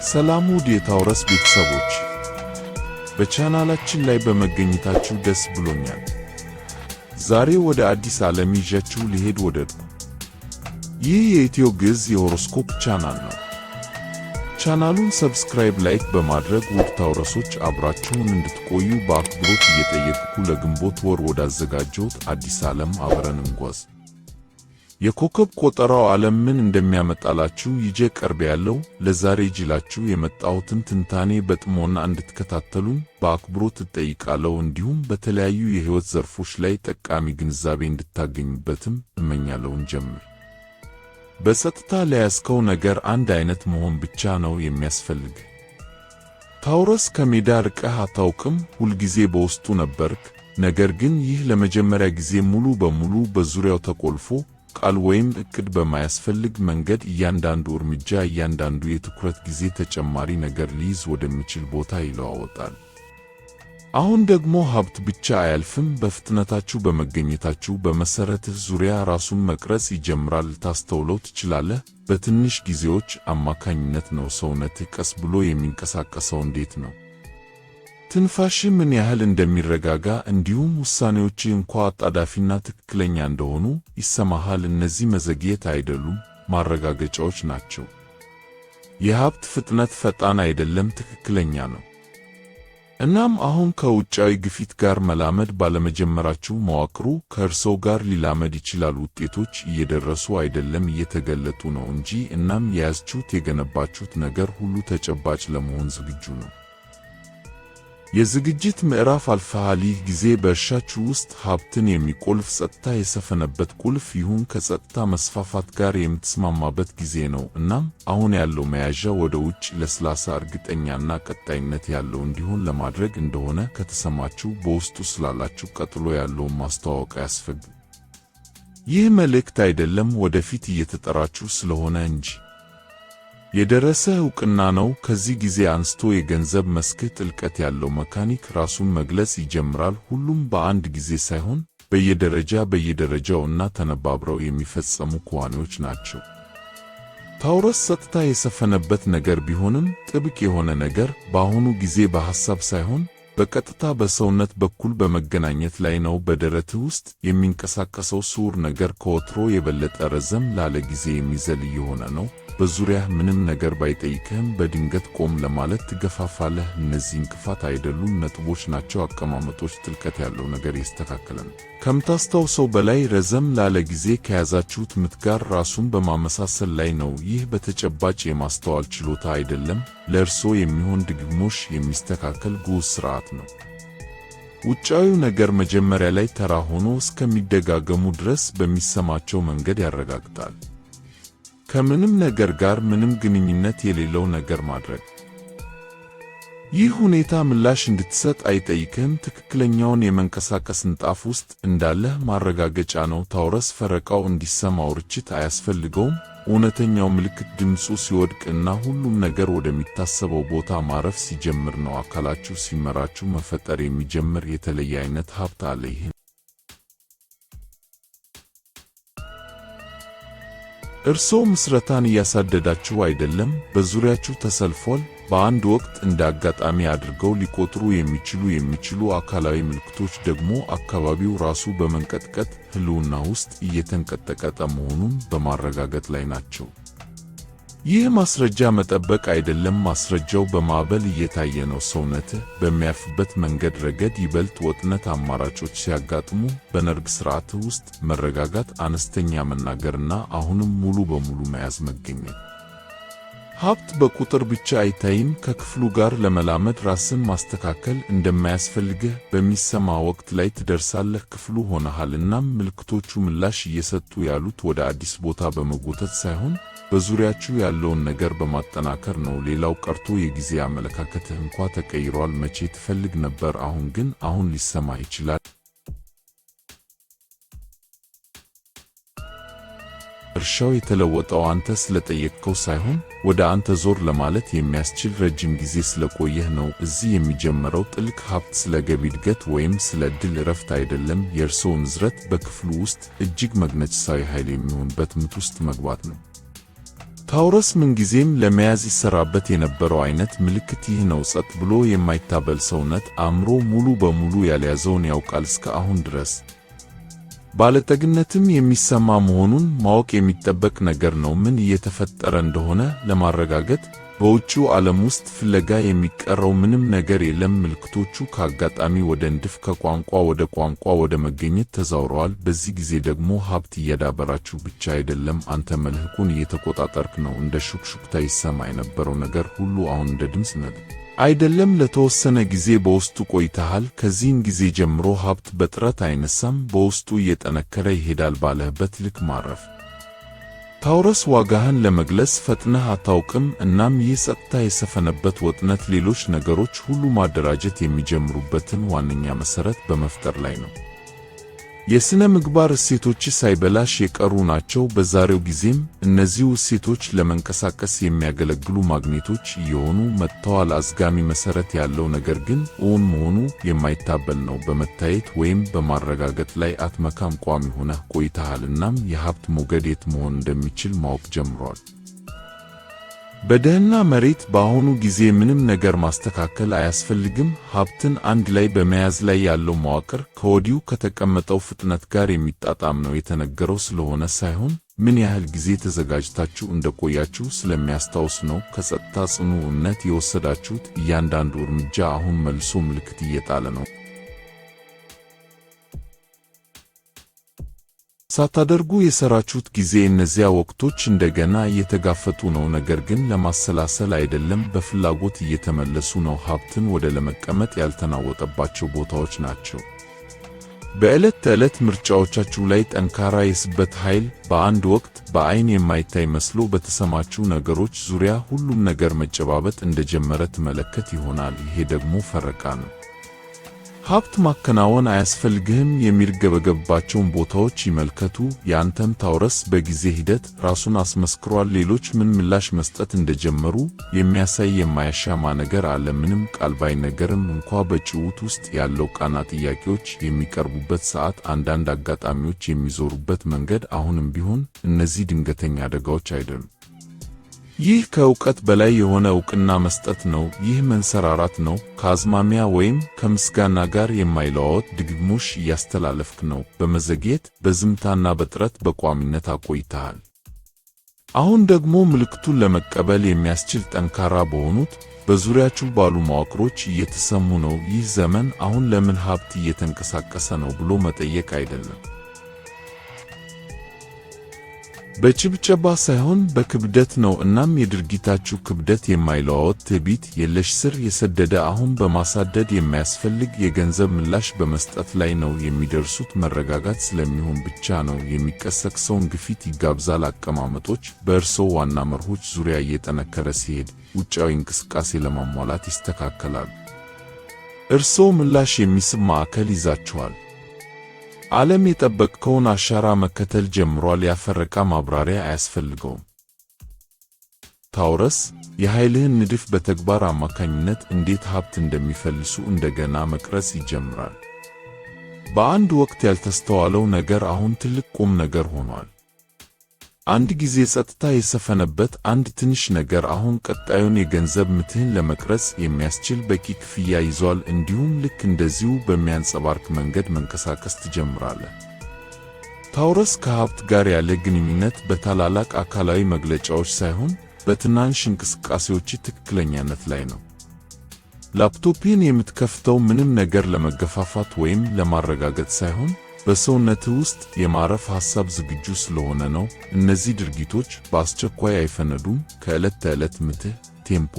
ሰላም ውድ የታውረስ ቤተሰቦች፣ በቻናላችን ላይ በመገኘታችሁ ደስ ብሎኛል። ዛሬ ወደ አዲስ ዓለም ይዣችሁ ሊሄድ ወደድኩ። ይህ የኢትዮ ግዕዝ የሆሮስኮፕ ቻናል ነው። ቻናሉን ሰብስክራይብ፣ ላይክ በማድረግ ውድ ታውረሶች አብራችሁን እንድትቆዩ በአክብሮት እየጠየቅኩ ለግንቦት ወር ወዳዘጋጀሁት አዲስ ዓለም አብረን እንጓዝ። የኮከብ ቆጠራው ዓለም ምን እንደሚያመጣላችሁ ይዤ ቀርቤያለሁ። ለዛሬ ይዤላችሁ የመጣሁትን ትንታኔ በጥሞና እንድትከታተሉኝ በአክብሮት እጠይቃለሁ። እንዲሁም በተለያዩ የሕይወት ዘርፎች ላይ ጠቃሚ ግንዛቤ እንድታገኙበትም እመኛለሁ። እንጀምር። በጸጥታ ለያዝከው ነገር አንድ አይነት መሆን ብቻ ነው የሚያስፈልግ። ታውረስ፣ ከሜዳ ርቀህ አታውቅም፣ ሁልጊዜ በውስጡ ነበርክ። ነገር ግን ይህ ለመጀመሪያ ጊዜ ሙሉ በሙሉ በዙሪያው ተቆልፎ ቃል ወይም ዕቅድ በማያስፈልግ መንገድ እያንዳንዱ እርምጃ፣ እያንዳንዱ የትኩረት ጊዜ ተጨማሪ ነገር ሊይዝ ወደሚችል ቦታ ይለዋወጣል። አሁን ደግሞ ሀብት ብቻ አያልፍም። በፍጥነታችሁ በመገኘታችሁ በመሠረትህ ዙሪያ ራሱን መቅረጽ ይጀምራል። ልታስተውለው ትችላለህ። በትንሽ ጊዜዎች አማካኝነት ነው ሰውነትህ ቀስ ብሎ የሚንቀሳቀሰው። እንዴት ነው ትንፋሽህ ምን ያህል እንደሚረጋጋ፣ እንዲሁም ውሳኔዎችህ እንኳ አጣዳፊና ትክክለኛ እንደሆኑ ይሰማሃል። እነዚህ መዘግየት አይደሉም፣ ማረጋገጫዎች ናቸው። የሀብት ፍጥነት ፈጣን አይደለም፣ ትክክለኛ ነው። እናም አሁን ከውጫዊ ግፊት ጋር መላመድ ባለመጀመራችሁ መዋቅሩ ከእርስዎ ጋር ሊላመድ ይችላል። ውጤቶች እየደረሱ አይደለም፣ እየተገለጡ ነው እንጂ። እናም የያዛችሁት የገነባችሁት ነገር ሁሉ ተጨባጭ ለመሆን ዝግጁ ነው። የዝግጅት ምዕራፍ አልፈሃል። ይህ ጊዜ በእርሻችሁ ውስጥ ሀብትን የሚቆልፍ ጸጥታ የሰፈነበት ቁልፍ ይሁን ከጸጥታ መስፋፋት ጋር የምትስማማበት ጊዜ ነው። እናም አሁን ያለው መያዣ ወደ ውጭ ለስላሳ፣ እርግጠኛና ቀጣይነት ያለው እንዲሆን ለማድረግ እንደሆነ ከተሰማችሁ በውስጡ ስላላችሁ ቀጥሎ ያለውን ማስተዋወቅ አያስፈልግም። ይህ መልእክት አይደለም ወደፊት እየተጠራችሁ ስለሆነ እንጂ የደረሰ ዕውቅና ነው። ከዚህ ጊዜ አንስቶ የገንዘብ መስክህ ጥልቀት ያለው መካኒክ ራሱን መግለጽ ይጀምራል። ሁሉም በአንድ ጊዜ ሳይሆን በየደረጃውና ተነባብረው የሚፈጸሙ ክዋኔዎች ናቸው። ታውረስ፣ ጸጥታ የሰፈነበት ነገር ቢሆንም ጥብቅ የሆነ ነገር በአሁኑ ጊዜ በሐሳብ ሳይሆን በቀጥታ በሰውነት በኩል በመገናኘት ላይ ነው። በደረትህ ውስጥ የሚንቀሳቀሰው ስውር ነገር ከወትሮ የበለጠ ረዘም ላለ ጊዜ የሚዘል እየሆነ ነው። በዙሪያህ ምንም ነገር ባይጠይቅህም በድንገት ቆም ለማለት ትገፋፋለህ። እነዚህ እንቅፋት አይደሉም፣ ነጥቦች ናቸው። አቀማመጦች። ጥልቀት ያለው ነገር የተስተካከለ ነው። ከምታስታውሰው በላይ ረዘም ላለ ጊዜ ከያዛችሁት ምት ጋር ራሱን በማመሳሰል ላይ ነው። ይህ በተጨባጭ የማስተዋል ችሎታ አይደለም፣ ለእርስዎ የሚሆን ድግግሞሽ የሚስተካከል ግዑዝ ሥርዓት ነው። ውጫዊው ነገር መጀመሪያ ላይ ተራ ሆኖ እስከሚደጋገሙ ድረስ በሚሰማቸው መንገድ ያረጋግጣል። ከምንም ነገር ጋር ምንም ግንኙነት የሌለው ነገር ማድረግ። ይህ ሁኔታ ምላሽ እንድትሰጥ አይጠይቅህም። ትክክለኛውን የመንቀሳቀስ ንጣፍ ውስጥ እንዳለህ ማረጋገጫ ነው። ታውረስ፣ ፈረቃው እንዲሰማው ርችት አያስፈልገውም። እውነተኛው ምልክት ድምፁ ሲወድቅ እና ሁሉም ነገር ወደሚታሰበው ቦታ ማረፍ ሲጀምር ነው። አካላችሁ ሲመራችሁ መፈጠር የሚጀምር የተለየ አይነት ሀብት አለ። ይህን እርስዎ ምስረታን እያሳደዳችሁ አይደለም፣ በዙሪያችሁ ተሰልፏል። በአንድ ወቅት እንደ አጋጣሚ አድርገው ሊቆጥሩ የሚችሉ አካላዊ ምልክቶች ደግሞ አካባቢው ራሱ በመንቀጥቀጥ ሕልውና ውስጥ እየተንቀጠቀጠ መሆኑን በማረጋገጥ ላይ ናቸው። ይህ ማስረጃ መጠበቅ አይደለም፣ ማስረጃው በማዕበል እየታየ ነው። ሰውነትህ በሚያርፍበት መንገድ ረገድ ይበልጥ ወጥነት አማራጮች ሲያጋጥሙ፣ በነርቭ ሥርዓትህ ውስጥ መረጋጋት፣ አነስተኛ መናገርና አሁንም ሙሉ በሙሉ መያዝ መገኘት። ሀብት በቁጥር ብቻ አይታይም። ከክፍሉ ጋር ለመላመድ ራስን ማስተካከል እንደማያስፈልግህ በሚሰማ ወቅት ላይ ትደርሳለህ። ክፍሉ ሆነሃል። እናም ምልክቶቹ ምላሽ እየሰጡ ያሉት ወደ አዲስ ቦታ በመጎተት ሳይሆን በዙሪያችሁ ያለውን ነገር በማጠናከር ነው። ሌላው ቀርቶ የጊዜ አመለካከትህ እንኳ ተቀይሯል። መቼ ትፈልግ ነበር፣ አሁን ግን አሁን ሊሰማህ ይችላል። እርሻው የተለወጠው አንተ ስለጠየቅከው ሳይሆን ወደ አንተ ዞር ለማለት የሚያስችል ረጅም ጊዜ ስለቆየህ ነው። እዚህ የሚጀምረው ጥልቅ ሀብት ስለ ገቢ እድገት ወይም ስለ ዕድል እረፍት አይደለም። የእርስዎ ንዝረት በክፍሉ ውስጥ እጅግ መግነጢሳዊ ኃይል የሚሆንበት ምት ውስጥ መግባት ነው። ታውረስ ምንጊዜም ለመያዝ ይሰራበት የነበረው አይነት ምልክት ይህ ነው። ጸጥ ብሎ የማይታበል ሰውነት፣ አእምሮ ሙሉ በሙሉ ያልያዘውን ያውቃል እስከ አሁን ድረስ። ባለጠግነትም የሚሰማ መሆኑን ማወቅ የሚጠበቅ ነገር ነው። ምን እየተፈጠረ እንደሆነ ለማረጋገጥ በውጭው ዓለም ውስጥ ፍለጋ የሚቀረው ምንም ነገር የለም። ምልክቶቹ ከአጋጣሚ ወደ ንድፍ፣ ከቋንቋ ወደ ቋንቋ ወደ መገኘት ተዛውረዋል። በዚህ ጊዜ ደግሞ ሀብት እያዳበራችሁ ብቻ አይደለም፣ አንተ መልህቁን እየተቆጣጠርክ ነው። እንደ ሹክሹክታ ይሰማ የነበረው ነገር ሁሉ አሁን እንደ ድምፅ አይደለም። ለተወሰነ ጊዜ በውስጡ ቆይተሃል። ከዚህን ጊዜ ጀምሮ ሀብት በጥረት አይነሳም፣ በውስጡ እየጠነከረ ይሄዳል። ባለህበት ልክ ማረፍ። ታውረስ ዋጋህን ለመግለጽ ፈጥነህ አታውቅም። እናም ይህ ጸጥታ የሰፈነበት ወጥነት ሌሎች ነገሮች ሁሉ ማደራጀት የሚጀምሩበትን ዋነኛ መሠረት በመፍጠር ላይ ነው። የሥነ ምግባር እሴቶች ሳይበላሽ የቀሩ ናቸው። በዛሬው ጊዜም እነዚሁ እሴቶች ለመንቀሳቀስ የሚያገለግሉ ማግኔቶች እየሆኑ መጥተዋል። አዝጋሚ መሠረት ያለው ነገር ግን እውን መሆኑ የማይታበል ነው። በመታየት ወይም በማረጋገጥ ላይ አትመካም። ቋሚ ሆነህ ቆይተሃል። እናም የሀብት ሞገድ የት መሆን እንደሚችል ማወቅ ጀምሯል። በደህና መሬት በአሁኑ ጊዜ ምንም ነገር ማስተካከል አያስፈልግም። ሀብትን አንድ ላይ በመያዝ ላይ ያለው መዋቅር ከወዲሁ ከተቀመጠው ፍጥነት ጋር የሚጣጣም ነው። የተነገረው ስለሆነ ሳይሆን ምን ያህል ጊዜ ተዘጋጅታችሁ እንደቆያችሁ ስለሚያስታውስ ነው። ከጸጥታ ጽኑ እምነት የወሰዳችሁት እያንዳንዱ እርምጃ አሁን መልሶ ምልክት እየጣለ ነው። ሳታደርጉ የሰራችሁት ጊዜ እነዚያ ወቅቶች እንደገና እየተጋፈጡ ነው። ነገር ግን ለማሰላሰል አይደለም፣ በፍላጎት እየተመለሱ ነው። ሀብትን ወደ ለመቀመጥ ያልተናወጠባቸው ቦታዎች ናቸው። በዕለት ተዕለት ምርጫዎቻችሁ ላይ ጠንካራ የስበት ኃይል በአንድ ወቅት በዐይን የማይታይ መስሎ በተሰማችሁ ነገሮች ዙሪያ ሁሉም ነገር መጨባበጥ እንደጀመረ ትመለከት ይሆናል። ይሄ ደግሞ ፈረቃ ነው። ሀብት ማከናወን አያስፈልግህም የሚርገበገብባቸውን ቦታዎች ይመልከቱ። የአንተም ታውረስ በጊዜ ሂደት ራሱን አስመስክሯል። ሌሎች ምን ምላሽ መስጠት እንደጀመሩ የሚያሳይ የማያሻማ ነገር አለ። ምንም ቃል ባይነገርም እንኳ በጭውውት ውስጥ ያለው ቃና፣ ጥያቄዎች የሚቀርቡበት ሰዓት፣ አንዳንድ አጋጣሚዎች የሚዞሩበት መንገድ አሁንም ቢሆን እነዚህ ድንገተኛ አደጋዎች አይደሉም። ይህ ከእውቀት በላይ የሆነ ዕውቅና መስጠት ነው። ይህ መንሰራራት ነው። ከአዝማሚያ ወይም ከምስጋና ጋር የማይለዋወጥ ድግግሞሽ እያስተላለፍክ ነው። በመዘግየት በዝምታና በጥረት በቋሚነት አቆይተሃል። አሁን ደግሞ ምልክቱን ለመቀበል የሚያስችል ጠንካራ በሆኑት በዙሪያችሁ ባሉ መዋቅሮች እየተሰሙ ነው። ይህ ዘመን አሁን ለምን ሀብት እየተንቀሳቀሰ ነው ብሎ መጠየቅ አይደለም። በጭብጨባ ሳይሆን በክብደት ነው። እናም የድርጊታችሁ ክብደት የማይለዋወጥ ትዕቢት የለሽ ስር የሰደደ አሁን በማሳደድ የማያስፈልግ የገንዘብ ምላሽ በመስጠት ላይ ነው። የሚደርሱት መረጋጋት ስለሚሆን ብቻ ነው። የሚቀሰቅሰውን ግፊት ይጋብዛል። አቀማመጦች በእርስዎ ዋና መርሆች ዙሪያ እየጠነከረ ሲሄድ ውጫዊ እንቅስቃሴ ለማሟላት ይስተካከላሉ። እርስዎ ምላሽ የሚስብ ማዕከል ይዛችኋል። ዓለም የጠበቅከውን አሻራ መከተል ጀምሯል። ያፈረቃ ማብራሪያ አያስፈልገውም። ታውረስ የኃይልህን ንድፍ በተግባር አማካኝነት እንዴት ሀብት እንደሚፈልሱ እንደገና መቅረጽ ይጀምራል። በአንድ ወቅት ያልተስተዋለው ነገር አሁን ትልቅ ቁም ነገር ሆኗል። አንድ ጊዜ ጸጥታ የሰፈነበት አንድ ትንሽ ነገር አሁን ቀጣዩን የገንዘብ ምትህን ለመቅረጽ የሚያስችል በቂ ክፍያ ይዟል። እንዲሁም ልክ እንደዚሁ በሚያንጸባርቅ መንገድ መንቀሳቀስ ትጀምራለህ። ታውረስ ከሀብት ጋር ያለ ግንኙነት በታላላቅ አካላዊ መግለጫዎች ሳይሆን በትናንሽ እንቅስቃሴዎች ትክክለኛነት ላይ ነው። ላፕቶፕን የምትከፍተው ምንም ነገር ለመገፋፋት ወይም ለማረጋገጥ ሳይሆን በሰውነትህ ውስጥ የማረፍ ሐሳብ ዝግጁ ስለሆነ ነው። እነዚህ ድርጊቶች በአስቸኳይ አይፈነዱም። ከዕለት ተዕለት ምትህ ቴምፖ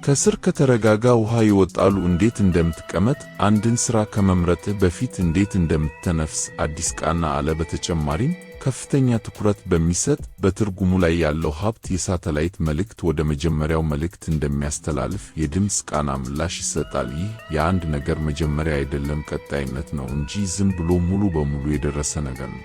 ከስር ከተረጋጋ ውሃ ይወጣሉ። እንዴት እንደምትቀመጥ፣ አንድን ሥራ ከመምረጥህ በፊት እንዴት እንደምትተነፍስ አዲስ ቃና አለ። በተጨማሪም ከፍተኛ ትኩረት በሚሰጥ በትርጉሙ ላይ ያለው ሀብት የሳተላይት መልእክት ወደ መጀመሪያው መልእክት እንደሚያስተላልፍ የድምፅ ቃና ምላሽ ይሰጣል። ይህ የአንድ ነገር መጀመሪያ አይደለም፣ ቀጣይነት ነው እንጂ ዝም ብሎ ሙሉ በሙሉ የደረሰ ነገር ነው።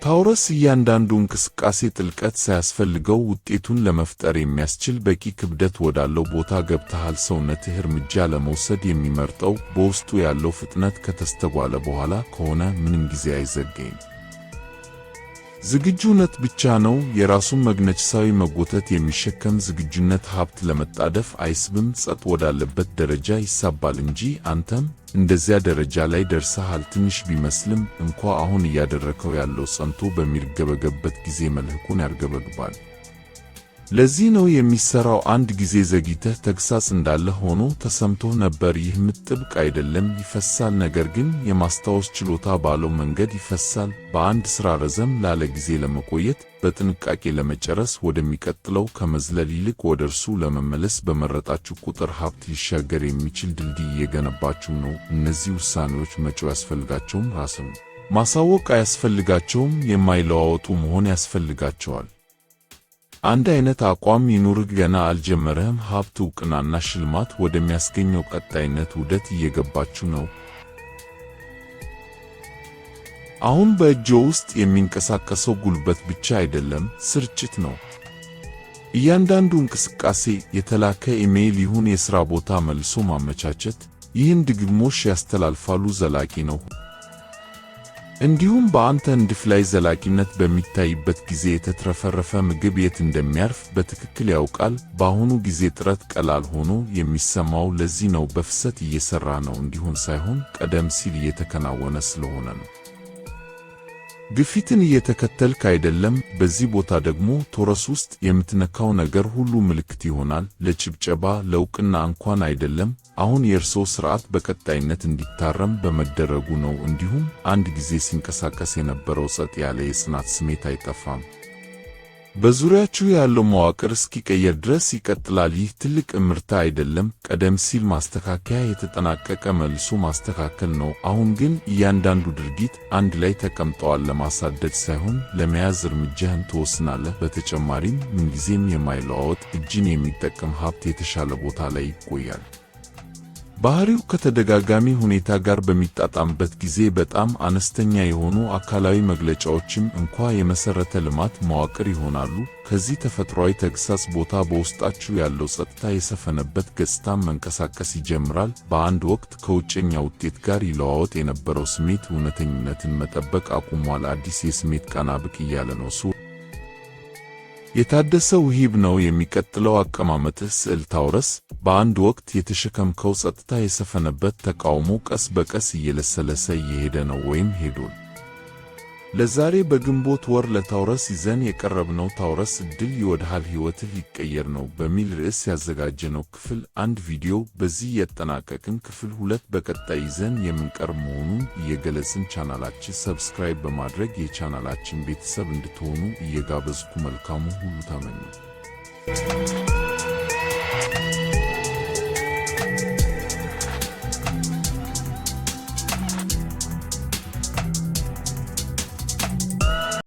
ታውረስ እያንዳንዱ እንቅስቃሴ ጥልቀት ሳያስፈልገው ውጤቱን ለመፍጠር የሚያስችል በቂ ክብደት ወዳለው ቦታ ገብተሃል። ሰውነትህ እርምጃ ለመውሰድ የሚመርጠው በውስጡ ያለው ፍጥነት ከተስተጓለ በኋላ ከሆነ ምንም ጊዜ አይዘገይም። ዝግጁነት ብቻ ነው። የራሱን መግነጭሳዊ መጎተት የሚሸከም ዝግጁነት ሀብት ለመጣደፍ አይስብም፣ ጸጥ ወዳለበት ደረጃ ይሳባል እንጂ። አንተም እንደዚያ ደረጃ ላይ ደርሰሃል። ትንሽ ቢመስልም እንኳ አሁን እያደረከው ያለው ጸንቶ በሚርገበገብበት ጊዜ መልህቁን ያርገበግባል። ለዚህ ነው የሚሰራው። አንድ ጊዜ ዘግይተህ ተግሳጽ እንዳለ ሆኖ ተሰምቶህ ነበር። ይህ ምት ጥብቅ አይደለም፣ ይፈሳል። ነገር ግን የማስታወስ ችሎታ ባለው መንገድ ይፈሳል። በአንድ ሥራ ረዘም ላለ ጊዜ ለመቆየት፣ በጥንቃቄ ለመጨረስ፣ ወደሚቀጥለው ከመዝለል ይልቅ ወደ እርሱ ለመመለስ በመረጣችሁ ቁጥር ሀብት ሊሻገር የሚችል ድልድይ እየገነባችሁ ነው። እነዚህ ውሳኔዎች መጪው ያስፈልጋቸውም ራስን ማሳወቅ አያስፈልጋቸውም፣ የማይለዋወጡ መሆን ያስፈልጋቸዋል። አንድ አይነት አቋም ይኑርህ። ገና አልጀመረህም። ሀብት፣ ዕውቅናና ሽልማት ወደሚያስገኘው ቀጣይነት ውደት እየገባችሁ ነው። አሁን በእጅዎ ውስጥ የሚንቀሳቀሰው ጉልበት ብቻ አይደለም፣ ስርጭት ነው። እያንዳንዱ እንቅስቃሴ፣ የተላከ ኢሜይል ይሁን የሥራ ቦታ መልሶ ማመቻቸት፣ ይህን ድግግሞሽ ያስተላልፋሉ፣ ዘላቂ ነው። እንዲሁም በአንተ ንድፍ ላይ ዘላቂነት በሚታይበት ጊዜ የተትረፈረፈ ምግብ የት እንደሚያርፍ በትክክል ያውቃል። በአሁኑ ጊዜ ጥረት ቀላል ሆኖ የሚሰማው ለዚህ ነው። በፍሰት እየሠራ ነው እንዲሆን ሳይሆን ቀደም ሲል እየተከናወነ ስለሆነ ነው። ግፊትን እየተከተልክ አይደለም። በዚህ ቦታ ደግሞ ቶረስ ውስጥ የምትነካው ነገር ሁሉ ምልክት ይሆናል። ለጭብጨባ ለዕውቅና እንኳን አይደለም። አሁን የእርስዎ ሥርዓት በቀጣይነት እንዲታረም በመደረጉ ነው። እንዲሁም አንድ ጊዜ ሲንቀሳቀስ የነበረው ጸጥ ያለ የጽናት ስሜት አይጠፋም። በዙሪያችሁ ያለው መዋቅር እስኪቀየር ድረስ ይቀጥላል። ይህ ትልቅ እምርታ አይደለም። ቀደም ሲል ማስተካከያ የተጠናቀቀ መልሶ ማስተካከል ነው። አሁን ግን እያንዳንዱ ድርጊት አንድ ላይ ተቀምጠዋል። ለማሳደድ ሳይሆን ለመያዝ እርምጃህን ትወስናለህ። በተጨማሪም ምንጊዜም የማይለዋወጥ እጅን የሚጠቀም ሀብት የተሻለ ቦታ ላይ ይቆያል። ባህሪው ከተደጋጋሚ ሁኔታ ጋር በሚጣጣምበት ጊዜ በጣም አነስተኛ የሆኑ አካላዊ መግለጫዎችም እንኳ የመሠረተ ልማት መዋቅር ይሆናሉ። ከዚህ ተፈጥሯዊ ተግሳጽ ቦታ በውስጣችሁ ያለው ጸጥታ የሰፈነበት ገጽታም መንቀሳቀስ ይጀምራል። በአንድ ወቅት ከውጨኛ ውጤት ጋር ይለዋወጥ የነበረው ስሜት እውነተኝነትን መጠበቅ አቁሟል። አዲስ የስሜት ቃና ብቅ እያለ ነው። የታደሰ ውሂብ ነው። የሚቀጥለው አቀማመጥህ ስዕል ታውረስ። በአንድ ወቅት የተሸከምከው ጸጥታ የሰፈነበት ተቃውሞ ቀስ በቀስ እየለሰለሰ እየሄደ ነው ወይም ሄዷል። ለዛሬ በግንቦት ወር ለታውረስ ይዘን የቀረብነው ታውረስ ዕድል ይወድሃል፣ ሕይወትህ ሊቀየር ነው በሚል ርዕስ ያዘጋጀነው ክፍል 1 ቪዲዮ በዚህ ያጠናቀቅን። ክፍል 2 በቀጣይ ይዘን የምንቀርብ መሆኑን እየገለጽን ቻናላችን ሰብስክራይብ በማድረግ የቻናላችን ቤተሰብ እንድትሆኑ እየጋበዝኩ መልካሙ ሁሉ ተመኘሁ።